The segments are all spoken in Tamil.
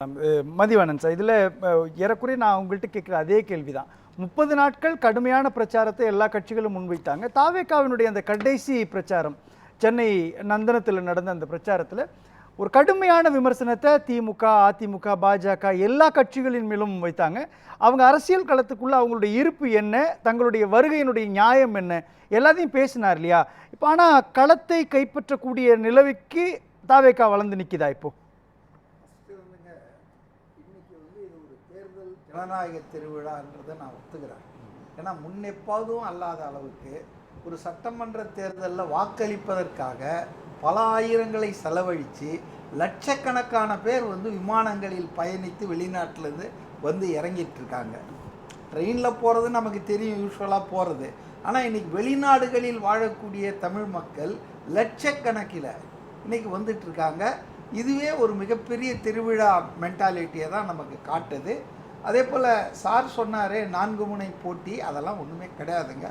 மதிவாணன் சார், இதில் ஏறக்குறைய நான் உங்கள்கிட்ட கேட்குற அதே கேள்வி தான். 30 நாட்கள் கடுமையான பிரச்சாரத்தை எல்லா கட்சிகளும் முன்வைத்தாங்க. தாவேகாவினுடைய அந்த கடைசி பிரச்சாரம், சென்னை நந்தனத்தில் நடந்த அந்த பிரச்சாரத்தில் ஒரு கடுமையான விமர்சனத்தை திமுக, அதிமுக, பாஜக எல்லா கட்சிகளின் மேலும் வைத்தாங்க. அவங்க அரசியல் களத்துக்குள்ள அவங்களுடைய இருப்பு என்ன, தங்களுடைய வருகையினுடைய நியாயம் என்ன, எல்லாத்தையும் பேசினார் இல்லையா? இப்போ ஆனால் களத்தை கைப்பற்றக்கூடிய நிலவுக்கு தாவேகா வளர்ந்து நிற்கிதா இப்போ? ஜனநாயக திருவிழான்றதை நான் ஒத்துக்கிறேன். ஏன்னா முன்னெப்பாவதும் அல்லாத அளவுக்கு ஒரு சட்டமன்ற தேர்தலில் வாக்களிப்பதற்காக பல ஆயிரங்களை செலவழித்து லட்சக்கணக்கான பேர் விமானங்களில் பயணித்து வெளிநாட்டிலேருந்து இறங்கிட்டு இருக்காங்க. ட்ரெயினில் போகிறது நமக்கு தெரியும், யூஸ்வலாக போகிறது. ஆனால் இன்றைக்கி வெளிநாடுகளில் வாழக்கூடிய தமிழ் மக்கள் லட்சக்கணக்கில் இன்றைக்கி வந்துட்டுருக்காங்க. இதுவே ஒரு மிகப்பெரிய திருவிழா மென்டாலிட்டியை தான் நமக்கு காட்டுது. அதே போல் சார் சொன்னார் 4 முனை போட்டி, அதெல்லாம் ஒன்றுமே கிடையாதுங்க.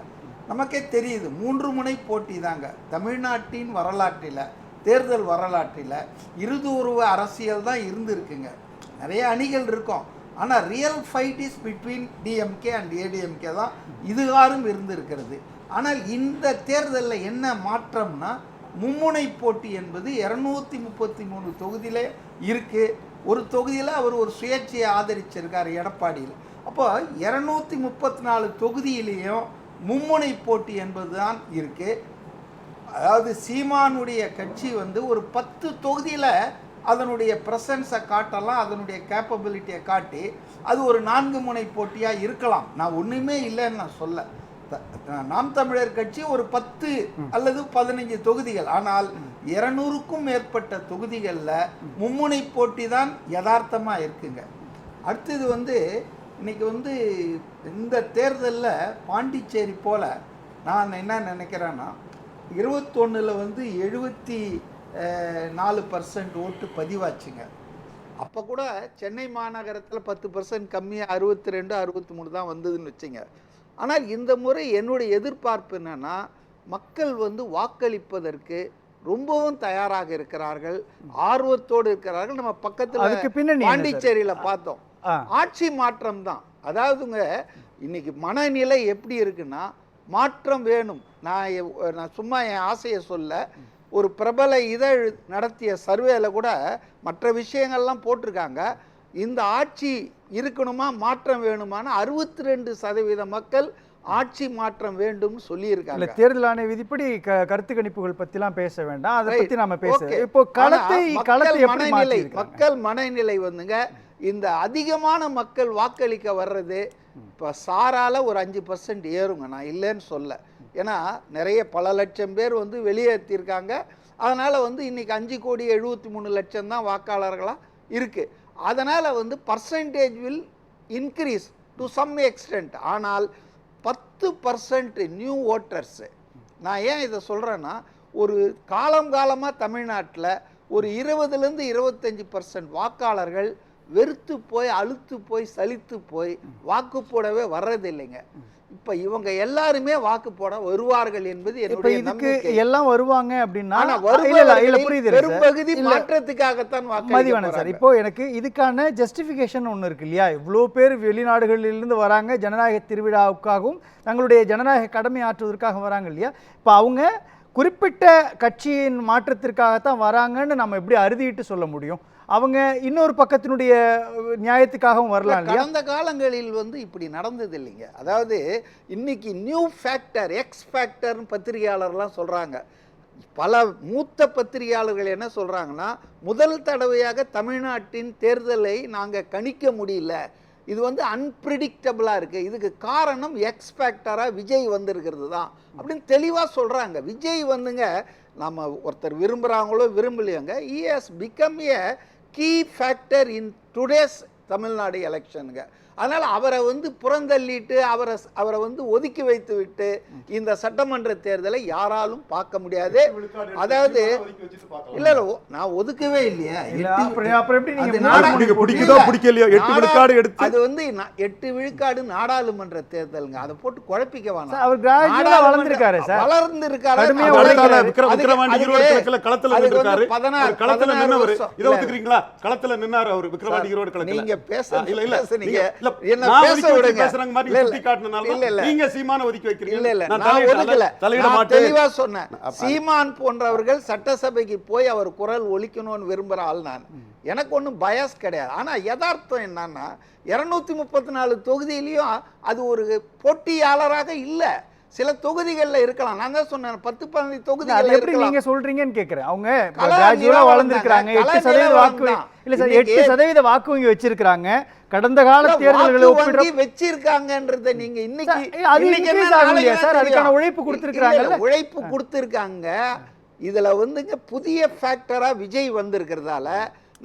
நமக்கே தெரியுது 3 முனை போட்டி தாங்க. தமிழ்நாட்டின் வரலாற்றில், தேர்தல் வரலாற்றில் இருதுருவ அரசியல் தான் இருந்துருக்குங்க. நிறைய அணிகள் இருக்கும், ஆனால் real fight is between DMK and ADMK தான் இதுகாரும் இருந்திருக்கிறது. ஆனால் இந்த தேர்தலில் என்ன மாற்றம்னா, மும்முனை போட்டி என்பது 233 தொகுதியிலே இருக்குது. ஒரு தொகுதியில் அவர் ஒரு சுயேட்சையை ஆதரிச்சிருக்கார் எடப்பாடியில். அப்போ 234 தொகுதியிலையும் மும்முனை போட்டி என்பது தான் இருக்குது. அதாவது சீமானுடைய கட்சி ஒரு 10 தொகுதியில் அதனுடைய ப்ரெசன்ஸை காட்டலாம், அதனுடைய கேப்பபிலிட்டியை காட்டி அது ஒரு 4 முனை போட்டியாக இருக்கலாம். நான் ஒன்றுமே இல்லைன்னு நான் சொல்ல. நாம் தமிழர் கட்சி ஒரு 10 அல்லது 15 தொகுதிகள், ஆனால் 200க்கும் மேற்பட்ட தொகுதிகளில் மும்முனை போட்டி தான் யதார்த்தமாக இருக்குங்க. அடுத்தது இன்னைக்கு இந்த தேர்தலில் பாண்டிச்சேரி போல் நான் என்ன நினைக்கிறேன்னா, 21ல் 74% ஓட்டு பதிவாச்சுங்க. அப்போ கூட சென்னை மாநகரத்தில் 10% கம்மியாக 62, 63 தான் வந்ததுன்னு வச்சுங்க. ஆனால் இந்த முறை என்னுடைய எதிர்பார்ப்பு என்னன்னா, மக்கள் வாக்களிப்பதற்கு ரொம்பவும் தயாராக இருக்கிறார்கள், ஆர்வத்தோடு இருக்கிறார்கள். நம்ம பக்கத்தில் பாண்டிச்சேரியில் பார்த்தோம், ஆட்சி மாற்றம் தான். அதாவதுங்க இன்னைக்கு மனநிலை எப்படி இருக்குன்னா, மாற்றம் வேணும். நான் சும்மா என் ஆசையை சொல்ல, ஒரு பிரபல இதழ் நடத்திய சர்வேல கூட மற்ற விஷயங்கள்லாம் போட்டிருக்காங்க. இந்த ஆட்சி இருக்கணுமா, மாற்றம் வேணுமான 62% மக்கள் ஆட்சி மாற்றம் வேண்டும் சொல்லியிருக்காங்க. தேர்தல் ஆணைய விதிப்படி கருத்து கணிப்புகள் பற்றிலாம் பேச வேண்டாம், அதை பற்றி நாம பேசுறோம். இப்போ மக்கள் மனநிலை இந்த அதிகமான மக்கள் வாக்களிக்க வர்றது இப்போ சாரால ஒரு 5% ஏறுங்க, நான் இல்லைன்னு சொல்ல. ஏன்னா நிறைய பல லட்சம் பேர் வெளியேற்றிருக்காங்க. அதனால் இன்னைக்கு 5,73,00,000 தான் வாக்காளர்களாக இருக்குது. அதனால் percentage will increase to some extent. ஆனால் 10% நியூ ஓட்டர்ஸு. நான் ஏன் இதை சொல்கிறேன்னா, ஒரு காலமாக தமிழ்நாட்டில் ஒரு 20லேருந்து 25% வாக்காளர்கள் வெறுத்து போய், அழுத்து போய், சலித்து போய் வாக்கு போடவே வர்றதில்லைங்க. இப்போ இவங்க எல்லாருமே வாக்கு போட வருவார்கள் என்பது என்னுடைய நம்பிக்கை. எல்லாம் வருவாங்க அப்படின்னா பெரும்பகுதி மாற்றத்துக்காகத்தான் வாக்கு. சார், இப்போ எனக்கு இதுக்கான ஜஸ்டிஃபிகேஷன் ஒன்று இருக்கு இல்லையா? இவ்வளோ பேர் வெளிநாடுகளிலிருந்து வராங்க, ஜனநாயக திருவிழாவுக்காகவும் தங்களுடைய ஜனநாயக கடமை ஆற்றுவதற்காக வராங்க இல்லையா? இப்போ அவங்க குறிப்பிட்ட கட்சியின் மாற்றத்திற்காகத்தான் வராங்கன்னு நம்ம எப்படி அறுதிட்டு சொல்ல முடியும்? அவங்க இன்னொரு பக்கத்தினுடைய நியாயத்துக்காகவும் வரலாம் இல்லையா? கடந்த காலங்களில் இப்படி நடந்தது இல்லைங்க. அதாவது இன்னைக்கு நியூ ஃபேக்டர், எக்ஸ் ஃபேக்டர்னு பத்திரிகையாளர்லாம் சொல்கிறாங்க. பல மூத்த பத்திரிகையாளர்கள் என்ன சொல்கிறாங்கன்னா, முதல் தடவையாக தமிழ்நாட்டின் தேர்தலை நாங்கள் கணிக்க முடியல, இது அன்பிரிடிக்டபிளாக இருக்குது, இதுக்கு காரணம் எக்ஸ் ஃபேக்டராக விஜய் வந்திருக்கிறது தான் அப்படின்னு தெளிவாக சொல்கிறாங்க. விஜய் நம்ம ஒருத்தர் விரும்புகிறாங்களோ விரும்பலையோங்க, he has become a key factor in today's Tamil Nadu எலெக்ஷனுங்க. அதனால அவரை வந்து புறந்தள்ளிட்டு அவரை வந்து ஒதுக்கி வைத்து விட்டு இந்த சட்டமன்ற தேர்தலை யாராலும் பார்க்க முடியாது. அதாவது இல்ல நான் ஒதுக்கவே இல்லையா, அது வந்து 8 விழுக்காடு நாடாளுமன்ற தேர்தலுங்க. அதை போட்டு குழப்பிக்க வேணாம். அவர் கிராஜுவலா வளர்ந்திருக்காரு சார், வளர்ந்திருக்காரு. நீங்க பேச என்ன பேச விடுங்க. நீங்க சீமான ஒதுக்கி வைக்கிறீங்க. இல்ல இல்ல நான் ஒதுக்கல, நான் தெளிவா சொன்னேன். சீமான் போன்றவர்கள் சட்டசபைக்கு போய் அவர் குரல் ஒலிக்கணும்னு விரும்புற ஆள் நான். எனக்கு ஒன்றும் பயஸ் கிடையாது. ஆனா யதார்த்தம் என்னன்னா 234 தொகுதியிலையும் அது ஒரு போட்டியாளராக இல்ல. சில தொகுதிகள்ல இருக்கலாம். நான் தான் சொன்னேன் 10-15 தொகுதிகள் எப்படி நீங்க சொல்றீங்கன்னு கேக்குறேன். அவங்க கிராஜுவலா வளர்ந்திருக்காங்க. 8% வாக்கு இல்ல சார், 8% வாக்கு வங்கி வச்சிருக்காங்க. கடந்த கால தேர்தல்களை ஒப்பிட்டு வச்சிருக்காங்கன்றத நீங்க இன்னைக்கு சார் அதுக்கான உழைப்பு கொடுத்திருக்காங்க. உழைப்பு கொடுத்திருக்காங்க. இதுல வந்துங்க புதிய ஃபேக்டரா விஜய் வந்திருக்கிறதால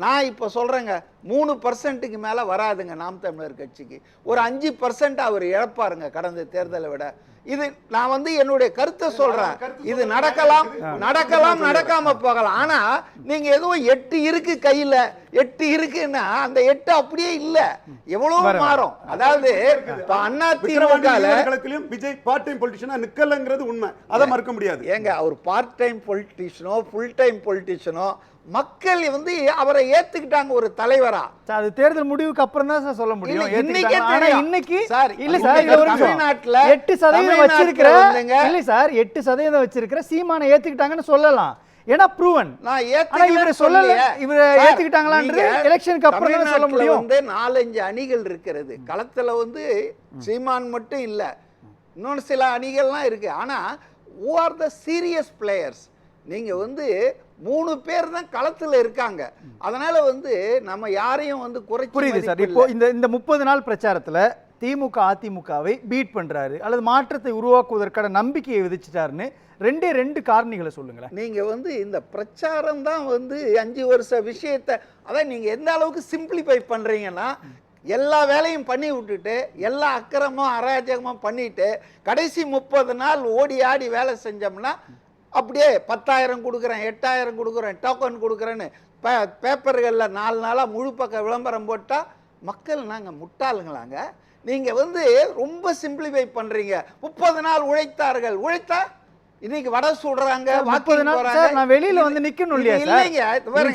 நான் இப்ப சொல்றேங்க 3% மேல வராதுங்க நாம் தமிழர் கட்சிக்கு. ஒரு 5% அவர் இழப்பாருங்க கடந்த தேர்தலை விட. இது நான் வந்து என்னுடைய கருத்தை சொல்றேன். இது நடக்கலாம் நடக்காம போகலாம். ஆனா நீங்க ஏதோ 8 இருக்கு கையில, 8 இருக்குன்னா அந்த 8 அப்படியே இல்ல, எவ்வளவு மாறும். அதாவது அதிமுக விஜய் பார்ட் டைம் பொலிட்டிஷியனா நிக்கலங்கிறது உண்மை, அதை மறுக்க முடியாது. ஏங்க அவர் பார்ட் டைம் பொலிட்டிஷியனோ ஃபுல் டைம் பொலிட்டிஷியனோ மக்கள் வந்து அவரை ஏத்துக்கிட்டாங்க ஒரு தலைவரா. அது தேர்தல் முடிவுக்கு அப்புறம் தான் சார் சொல்ல முடியும். இன்னைக்கு சார் இல்ல சார், தமிழ்நாட்டுல 8% வச்சிருக்கிற இல்ல சார் 8% வச்சிருக்கிற சீமானை ஏத்துக்கிட்டாங்கன்னு சொல்லலாம். ஏன்னா ப்ரூவன் நான் ஏத்துக்கல சொல்லல. இவரை ஏத்துக்கிட்டாங்களான்னு எலெக்ஷனுக்கு அப்புறம் தான் சொல்ல முடியும். வந்து 4-5 அணிகள் இருக்கிறது களத்துல. வந்து சீமான் மட்டும் இல்ல, இன்னொரு சில அணிகள்லாம் இருக்கு. ஆனா who are the serious players? நீங்க வந்து 3 பேர் தான் களத்துல இருக்காங்க. அதனால வந்து நம்ம யாரையும் வந்து குறைச்சு புரியுது சார். இப்போ இந்த 30 நாள் பிரச்சாரத்துல திமுக அதிமுகவை பீட் பண்றாரு அல்லது மாற்றத்தை உருவாக்குவதற்கான நம்பிக்கையை விதிச்சிட்டாருன்னு 2 காரணிகளை சொல்லுங்களேன். நீங்க வந்து இந்த பிரச்சாரம் தான் வந்து 5 வருஷ விஷயத்தை அதான் நீங்க எந்த அளவுக்கு சிம்பிளிஃபை பண்றீங்கன்னா, எல்லா வேலையும் பண்ணி விட்டுட்டு எல்லா அக்கிரமும் அராஜகமும் பண்ணிட்டு கடைசி 30 நாள் ஓடி ஆடி வேலை செஞ்சோம்னா அப்படியே 10,000 கொடுக்குறேன், 8,000 கொடுக்குறேன், டோக்கன் கொடுக்குறேன்னு பேப்பர்களில் 4 நாளாக முழு பக்க விளம்பரம் போட்டால் மக்கள் நாங்கள் முட்டாளுங்களாங்க. நீங்கள் வந்து ரொம்ப சிம்பிளிஃபை பண்ணுறீங்க. 30 நாள் உழைத்தார்கள், உழைத்தா இன்னைக்கு வடை சுடுறாங்க. 30 நாள் சார் நான் வெளியில வந்து நிக்கணும் இல்லையா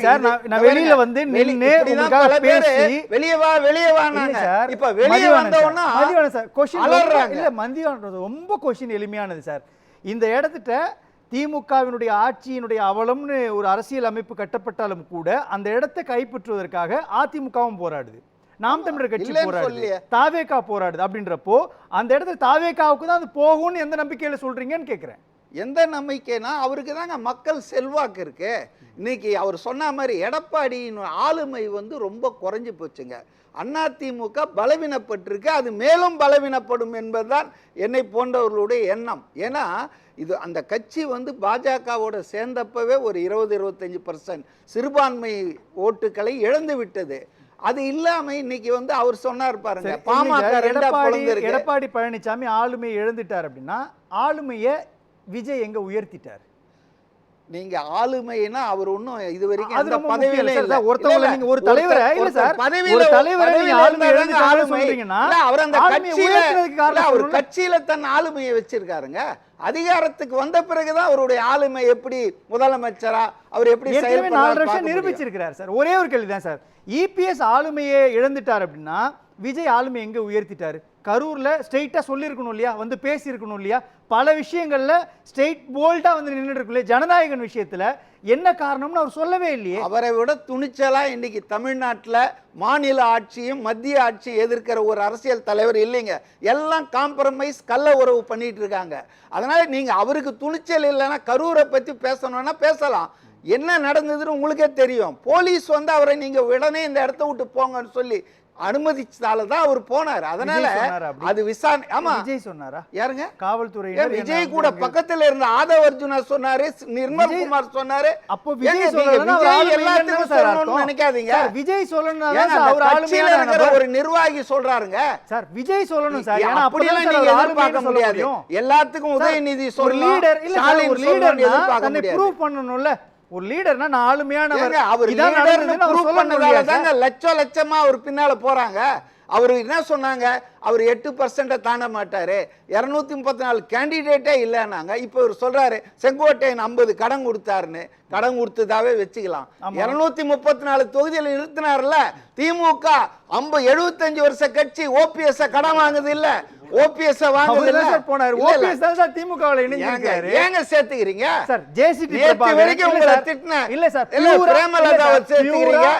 சார்? நான் வெளியில வந்து நின்னு உங்களுக்காக பேசி வெளியே வாங்க சார். இப்ப வெளியே வந்தோம்னா மதியானம் சார் क्वेश्चन இல்ல, மதியானம் ரொம்ப क्वेश्चन எளிமையானது சார். இந்த இடத்துல திமுகவினுடைய ஆட்சியினுடைய அவலம்னு ஒரு அரசியல் அமைப்பு கட்டப்பட்டாலும் கூட அந்த இடத்தை கைப்பற்றுவதற்காக அதிமுகவும் போராடுது, நாம் தமிழர் கட்சி போராடுது, தாவேகா போராடுது. அப்படின்றப்போ அந்த இடத்துல தாவேகாவுக்கு தான் அது போகும்னு எந்த நம்பிக்கையில சொல்றீங்கன்னு கேட்கிறேன். எந்த நம்பிக்கைனா அவருக்கு தாங்க மக்கள் செல்வாக்கு இருக்கு. இன்னைக்கு அவர் சொன்ன மாதிரி எடப்பாடியின் ஆளுமை வந்து ரொம்ப குறைஞ்சு போச்சுங்க. அதிமுக பலவீனப்பட்டிருக்கு, அது மேலும் பலவீனப்படும் என்பதுதான் என்னை போன்றவர்களுடைய எண்ணம். ஏன்னா இது அந்த கட்சி வந்து பாஜகவோட சேர்ந்தப்பவே ஒரு 20-25% சிறுபான்மை ஓட்டுகளை இழந்து விட்டது. அது இல்லாம இன்னைக்கு வந்து அவர் சொன்னார் பாருங்க, பாமக எடப்பாடி பழனிசாமி ஆளுமையை இழந்துட்டார் அப்படின்னா ஆளுமையை விஜய் எங்க உயர்த்திட்டார்? நீங்க ஆளுமைனா அவர் ஒண்ணும் இது வரைக்கும் அந்த பதவியில இல்ல. ஒருத்தவங்க நீங்க ஒரு தலைவரை இல்ல சார், ஒரு தலைவரை நீங்க ஆளுமை இழந்துட்டாரு சொல்றீங்கன்னா அவர் அந்த கட்சியில அவர் கட்சியில தன் ஆளுமையை வச்சிருக்காருங்க. அதிகாரத்துக்கு வந்த பிறகுதான் அவருடைய ஆளுமை எப்படி முதலமைச்சரா அவர் எப்படி செயல்படுறாரு 4 வருஷம் நிரூபிச்சிருக்கிறார் சார். ஒரே ஒரு கேள்விதான் சார், இபிஎஸ் ஆளுமையை இழந்துட்டார் அப்படின்னா விஜய் ஆளுமை எங்க உயர்த்திட்டாரு? கரூர்ல ஸ்ட்ரெயிட்டா சொல்லியிருக்கணும் இல்லையா, வந்து பேசியிருக்கணும் இல்லையா, பல விஷயங்கள்ல ஸ்ட்ரெயிட் போல்டா வந்து நின்றுட்டு இருக்குல்ல. ஜனநாயகன் விஷயத்துல என்ன காரணம்னு அவர் சொல்லவே இல்லையே. அவரை விட துணிச்சலா இன்னைக்கு தமிழ்நாட்டில் மாநில ஆட்சியும் மத்திய ஆட்சியும் எதிர்க்கிற ஒரு அரசியல் தலைவர் இல்லைங்க. எல்லாம் காம்ப்ரமைஸ் கள்ள உறவு பண்ணிட்டு இருக்காங்க. அதனால நீங்க அவருக்கு துணிச்சல் இல்லைன்னா கரூரை பத்தி பேசணும்னா பேசலாம். என்ன நடந்ததுன்னு உங்களுக்கே தெரியும். போலீஸ் வந்து அவரை நீங்க உடனே இந்த இடத்த விட்டு போங்கன்னு சொல்லி அனுமதிச்சதால தான் அவர் போனார். அதனால விஜய் சொன்னாரா அப்படி? அது விசாரணை. ஆமா, விஜய் சொன்னாரா? யாருங்க? காவல்துறையினர் விஜய் என்ன கூட பக்கத்துல இருந்த ஆதவ் அர்ஜுனா சொன்னாரு, நிர்மல் குமார் சொன்னாரு. அப்போ விஜய் ஏங்க, சொல்லலன்னா நீங்க அவர் விஜய் ஆளுமை எல்லாத்துக்கும் இல்லைன்னு சார் சொல்லணும்னு அர்த்தம். நினைக்காதீங்க. சார், விஜய் சொல்லணும்னா ஏங்க, சார் அந்த அவர் கட்சியில ஆளுமையான இருக்கிற நபர். ஒரு நிர்வாகி சொல்றாருங்க. சார், விஜய் சொல்லணும் சார். ஏன்னா அப்படியெல்லாம் அப்படியே நீங்க சார் எதிர்பார்க்க சொல்ல முடியாது. முடியும். எல்லாத்துக்கும் உதயநிதி ஒரு சொல்லணும், லீடர் இல்ல சார், ஸ்டாலின் ஒரு சொல்லணும்னு லீடர்னா எதிர்பார்க்க தன்னை முடியாது. ப்ரூவ் பண்ணணும்ல. ஒரு லீடர்னா நான் ஆளுமையானவர். ஏங்க, அவர் இதான் லீடர்னு நடந்ததுன்னு அவர் ப்ரூவ் சொல்லணும் பண்ணதால இல்லையா சார்? தாங்க லட்சமா அவர் பின்னால போறாங்க. அவர் என்ன சொன்னாங்க, அவர் 8% தாண்ட மாட்டாரு, 234 கேண்டிடேட்டே இல்லைன்னாங்க. இப்ப இவர் சொல்றாரு செங்கோட்டையன் 50 கடன் கொடுத்தாருன்னு. கடன் கொடுத்ததாவே வச்சுக்கலாம். 234 தொகுதியில் நிறுத்தினார்ல திமுக. 75 வருஷ கட்சி ஓபிஎஸ் கடன் வாங்குது இல்ல, ஓபிஎஸ் வாங்குது இல்ல. போனாரு. ஓபிஎஸ் தான் சார் திமுகவுல இணைஞ்சிருக்காரு. ஏங்க சேர்த்துக்கிறீங்க சார்? ஜேசிபி நேத்து வரைக்கும் உங்களை திட்டினேன். இல்ல பிரேமலதாவை சேர்த்துக்கிறீங்க.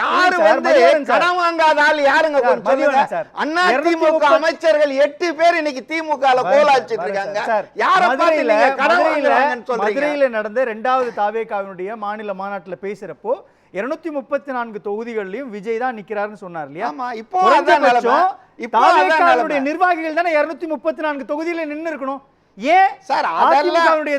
யாரு வந்து கடன் வாங்காத ஆள் யாருங்க கொஞ்சம் சொல்லுங்க. அண்ணா திமுக அமைச்சர்கள் 8 பேர் இன்னைக்கு திமுகல கோலாச்சிட்டு இருக்காங்க. யார பார்த்து நீங்க கடன் வாங்குறாங்கன்னு சொல்றீங்க? மதுரையில நடந்த 2வது தாவேகாவினுடைய மாநில மாநாட்டுல பேசுறப்போ 234 தொகுதிகளிலும் விஜய் தான் நிக்கிறாருன்னு சொன்னார் இல்லையா? ஆமா, இப்போ அதான் நிலைமை. இப்போ அதான் தாவேகாவுடைய நிலைமை. நிர்வாகிகள் தானே 234 தொகுதியில நின்னு இருக்கணும். ஏன் சார் அதிமுகவுடைய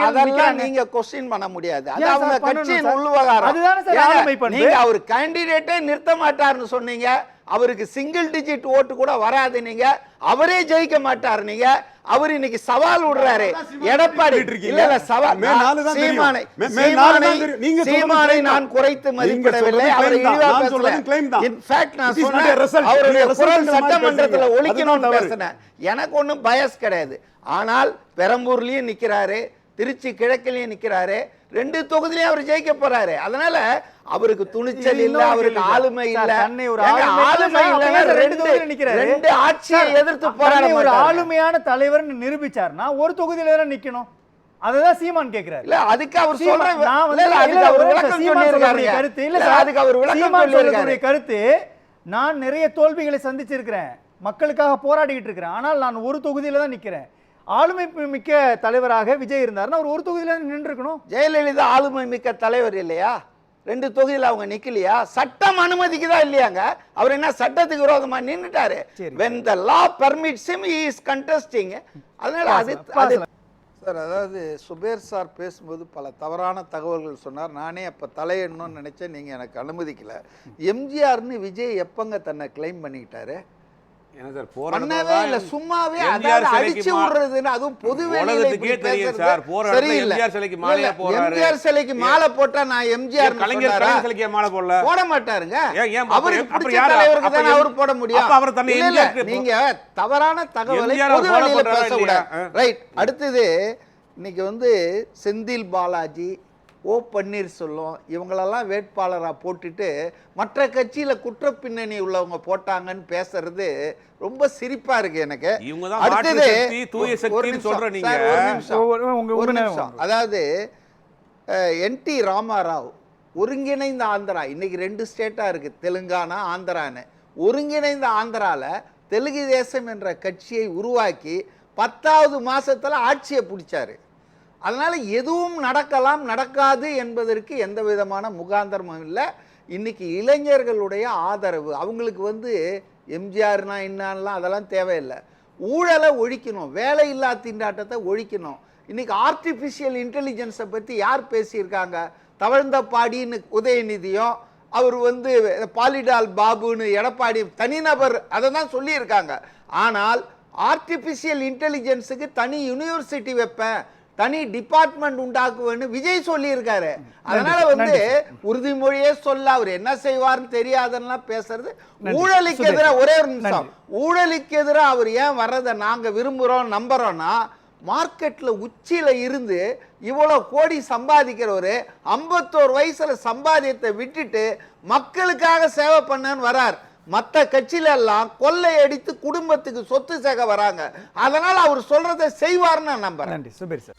அதெல்லாம் நீங்க क्वेश्चन பண்ண முடியாது. அது அவங்க கட்சியின் உள்விவகாரம். அதுதானே சார் ஆளுமை பண்பு. நீங்க அவர் கேண்டிடேட்டே நிறுத்த மாட்டார்னு சொன்னீங்க. அவருக்கு சிங்கிள் டிஜிட் ஓட்டு கூட வராது. நீங்க அவரே ஜெயிக்க மாட்டார். நீங்க அவர் இன்னைக்கு சவால் விடுறாரு எடப்பாடி. இல்ல சவால் சீமானை நான் குறைத்து மதிப்பிடவில்லை. அவரை இழிவா பேசல. இன்ஃபேக்ட் நான் சொன்னேன் அவருடைய குரல் சட்டமன்றத்துல ஒலிக்கணும்னு பேசினேன். எனக்கு ஒண்ணும் பயஸ் கிடையாது. ஆனால் பெரம்பூர்லயும் நிக்கிறாரு, திருச்சி கிழக்கிலையும் நிக்கிறாரு, 2 தொகுதியிலையும் அவர் ஜெயிக்க போறாரு. அதனால அவருக்கு துணிச்சல் இல்ல, அவருக்கு ஆளுமை இல்ல. ஆளுமை இல்ல, 2 ஆட்சியை எதிர்த்து போராட ஒரு ஆளுமையான தலைவர் நிரூபிச்சார்னா ஒரு தொகுதியில தானே நிக்கணும். அதுதான் சீமான் கேக்குறாரு. இல்ல அதுக்கு அவர் சொல்ற கருத்து, நான் நிறைய தோல்விகளை சந்திச்சிருக்கிறேன், மக்களுக்காக போராடிட்டு இருக்கிறேன், ஆனால் நான் ஒரு தொகுதியில தான் நிக்கிறேன். ஆளுமை மிக்க தலைவராக விஜய் இருந்தாருன்னா அவர் ஒரு தொகுதியில நின்று இருக்கணும். ஜெயலலிதா ஆளுமை மிக்க தலைவர் இல்லையா? 2 தொகுதியில் அவங்க நிக்கலையா? சட்டம் அனுமதிக்குதா இல்லையாங்க? அவர் என்ன சட்டத்துக்கு விரோதமா நின்னுட்டாரு? when the law permits him he is contesting. அதனால அது சார், அதாவது சுபேர் சார் பேசும்போது பல தவறான தகவல்கள் சொன்னார். நானே அப்ப தலையிடணும்னு நினைச்சேன், நீங்க எனக்கு அனுமதிக்கல. எம்ஜிஆர்னு விஜய் எப்பங்க தன்னை கிளைம் பண்ணிக்கிட்டாரு? பண்ணவே இல்ல, சும்மாவே அடிச்சு விடுறதுன்னு, அதுவும் பொது வேலையில எம்ஜிஆர் சிலைக்கு மாலை போட்டா நான் எம்ஜிஆர் போட மாட்டாருங்க. அவருக்கு பிடிச்ச தலைவருக்கு தானே அவரு போட முடியும். நீங்க தவறான தகவலை பொது வேலையில பேசக்கூடாது. ரைட். அடுத்தது இன்னைக்கு வந்து செந்தில் பாலாஜி, ஓ பன்னீர்செல்வம் இவங்களெல்லாம் வேட்பாளராக போட்டுட்டு மற்ற கட்சியில் குற்ற பின்னணி உள்ளவங்க போட்டாங்கன்னு பேசுறது ரொம்ப சிரிப்பா இருக்கு எனக்கு. அடுத்தது ஒரு நிமிஷம். அதாவது என்டி ராமாராவ் ஒருங்கிணைந்த ஆந்திரா, இன்னைக்கு 2 ஸ்டேட்டா இருக்கு, தெலுங்கானா ஆந்திரான்னு. ஒருங்கிணைந்த ஆந்திரால தெலுங்கு தேசம் என்ற கட்சியை உருவாக்கி 10வது மாசத்துல ஆட்சியை பிடிச்சாரு. அதனால எதுவும் நடக்கலாம், நடக்காது என்பதற்கு எந்த விதமான முகாந்தரமும் இல்லை. இன்னைக்கு இளைஞர்களுடைய ஆதரவு அவங்களுக்கு வந்து எம்ஜிஆர்னா என்னன்னா அதெல்லாம் தேவையில்லை. ஊழலை ஒழிக்கணும், வேலையில்லா திண்டாட்டத்தை ஒழிக்கணும். இன்னைக்கு ஆர்டிஃபிஷியல் இன்டெலிஜென்ஸை பற்றி யார் பேசியிருக்காங்க? தவழ்ந்த பாடின்னு உதயநிதியும், அவர் வந்து பாலிடால் பாபுன்னு எடப்பாடி தனிநபர் அதை தான் சொல்லியிருக்காங்க. ஆனால் ஆர்டிஃபிஷியல் இன்டெலிஜென்ஸுக்கு தனி யூனிவர்சிட்டி வைப்பேன், தனி டிபார்ட்மெண்ட் உண்டாக்குவேன்னு விஜய் சொல்லியிருக்காரு. அதனால வந்து உறுதிமொழியே சொல்ல அவர் என்ன செய்வார்னு தெரியாதுன்னா பேசுறது ஊழலுக்கு எதிராக. ஒரே ஒரு நிமிஷம், ஊழலுக்கு எதிராக அவர் ஏன் வர்றதை நாங்க விரும்புறோம் நம்புறோம்னா, மார்க்கெட்ல உச்சியில இருந்து இவ்வளவு கோடி சம்பாதிக்கிறவரு 51 வயசுல சம்பாதியத்தை விட்டுட்டு மக்களுக்காக சேவை பண்ணன்னு வரார். மற்ற கட்சியில எல்லாம் கொள்ளை அடித்து குடும்பத்துக்கு சொத்து சேர்க்க வராங்க. அதனால அவர் சொல்றதை செய்வார்னு நான் நம்புறேன். நன்றி சுபேர் சார்.